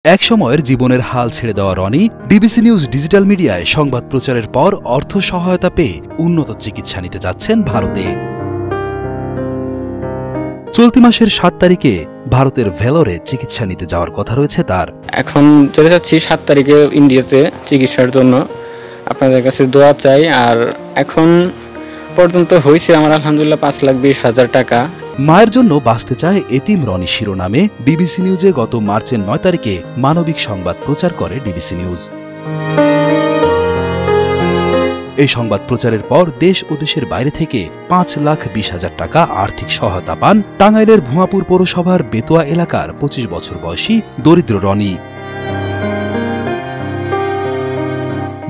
এক সময়ের জীবনের হাল ছেড়ে দেওয়া রনি ডিবিসি নিউজ ডিজিটাল মিডিয়ায় সংবাদ প্রচারের পর অর্থ সহায়তা পেয়ে উন্নত চিকিৎসা নিতে যাচ্ছেন ভারতে। চলতি মাসের ৭ তারিখে ভারতের ভেলোরে চিকিৎসা নিতে যাওয়ার কথা রয়েছে তার। এখন চলে যাচ্ছি ৭ তারিখে ইন্ডিয়াতে চিকিৎসার জন্য। আপনাদের কাছে দোয়া চাই। আর এখন পর্যন্ত হয়েছে আমার আলহামদুলিল্লাহ ৫,২০,০০০ টাকা। মায়ের জন্য বাঁচতে চায় এতিম রনি শিরোনামে ডিবিসি নিউজে গত মার্চের ৯ তারিখে মানবিক সংবাদ প্রচার করে ডিবিসি নিউজ। এই সংবাদ প্রচারের পর দেশ ও দেশের বাইরে থেকে ৫,২০,০০০ টাকা আর্থিক সহায়তা পান টাঙ্গাইলের ভুয়াপুর পৌরসভার বেতোয়া এলাকার ২৫ বছর বয়সী দরিদ্র রনি।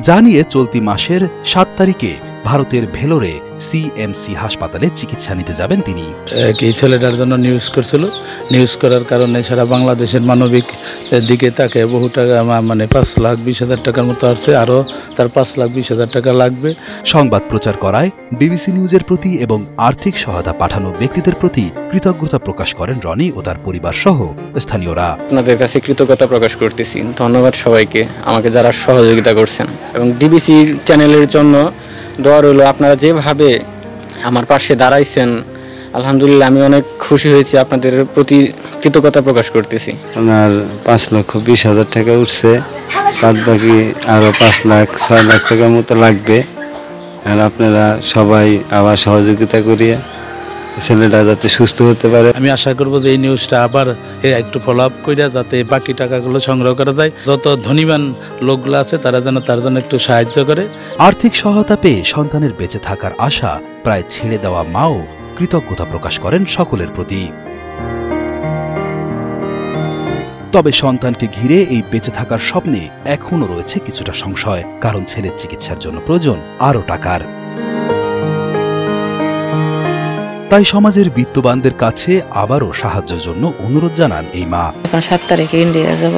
জানিয়ে চলতি মাসের ৭ তারিখে ভারতের ভেলোরে সিএমসি হাসপাতালে চিকিৎসা নিতে যাবেন তিনি। এই ছেলেটার জন্য নিউজ করছিল, নিউজ করার কারণে সারা বাংলাদেশের মানবিক দিকে তাকে বহু টাকা মানে ৫,২০,০০০ টাকার মতো আসছে, আরও তার ৫,২০,০০০ টাকা লাগবে। সংবাদ প্রচার করায় ডিবিসি নিউজের প্রতি এবং আর্থিক সহায়তা পাঠানো ব্যক্তিদের প্রতি কৃতজ্ঞতা প্রকাশ করেন রনি ও তার পরিবার সহ স্থানীয়রা। আপনাদের কাছে কৃতজ্ঞতা প্রকাশ করতেছি। ধন্যবাদ সবাইকে, আমাকে যারা সহযোগিতা করছেন, এবং ডিবিসি চ্যানেলের জন্য দোয়া রইল। আপনারা যেভাবে আমার পাশে দাঁড়াইছেন আলহামদুলিল্লাহ আমি অনেক খুশি হয়েছি, আপনাদের প্রতি কৃতজ্ঞতা প্রকাশ করতেছি। আমার ৫,২০,০০০ টাকা উঠছে, বাদ বাকি আরও ৫,০০,০০০-৬,০০,০০০ টাকার মতো লাগবে। আর আপনারা সবাই আবার সহযোগিতা করিয়ে ছেলেটা যাতে সুস্থ হতে পারে। আমি আশা করব যে এই নিউজটা আবার একটু ফলো আপ করে যাতে বাকি টাকাগুলো সংগ্রহ করা যায়। যত ধনীমান লোকগুলো আছে তারা যেন তার জন্য একটু সাহায্য করে। আর্থিক সহায়তা পেয়ে সন্তানের বেঁচে থাকার আশা প্রায় ছেড়ে দেওয়া মাও কৃতজ্ঞতা প্রকাশ করেন সকলের প্রতি। তবে সন্তানকে ঘিরে এই বেঁচে থাকার স্বপ্নে এখনও রয়েছে কিছুটা সংশয়, কারণ ছেলের চিকিৎসার জন্য প্রয়োজন আরও টাকার। তাই সমাজের বিত্তবানদের কাছে আবারও সাহায্যের জন্য অনুরোধ জানান এই মা। ৭ তারিখে ইন্ডিয়া যাব,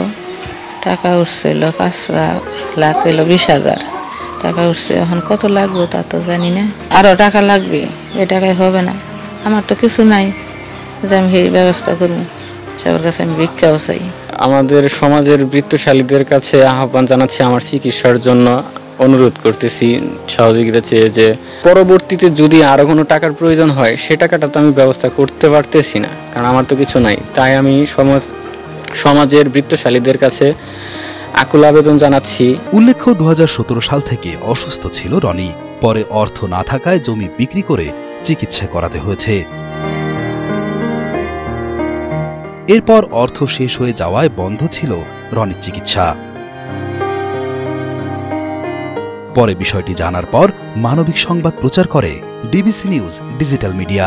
টাকা উঠছিল ৫,২০,০০০ টাকা উঠছে। এখন কত লাগবে তা তো জানি না, আরো টাকা লাগবে, এ টাকায় হবে না। আমার তো কিছু নাই যে আমি এই ব্যবস্থা করব, সবার কাছে আমি ভিক্ষাও চাই। আমাদের সমাজের বৃত্তশালীদের কাছে আহ্বান জানাচ্ছি, আমার চিকিৎসার জন্য অনুরোধ করতেছি সহযোগিতা চেয়ে, যে পরবর্তীতে যদি আরো কোনো টাকার প্রয়োজন হয় সে টাকাটা তো আমি ব্যবস্থা করতে পারতেছি না, কারণ আমার তো কিছু নাই। তাই আমি সমাজের বৃত্তশালীদের কাছে আকুল আবেদন জানাচ্ছি। উল্লেখ্য ২০১৭ সাল থেকে অসুস্থ ছিল রনি। পরে অর্থ না থাকায় জমি বিক্রি করে চিকিৎসা করাতে হয়েছে। এরপর অর্থ শেষ হয়ে যাওয়ায় বন্ধ ছিল রনির চিকিৎসা। পরে বিষয়টি জানার পর মানবিক সংবাদ প্রচার করে ডিবিসি নিউজ ডিজিটাল মিডিয়া।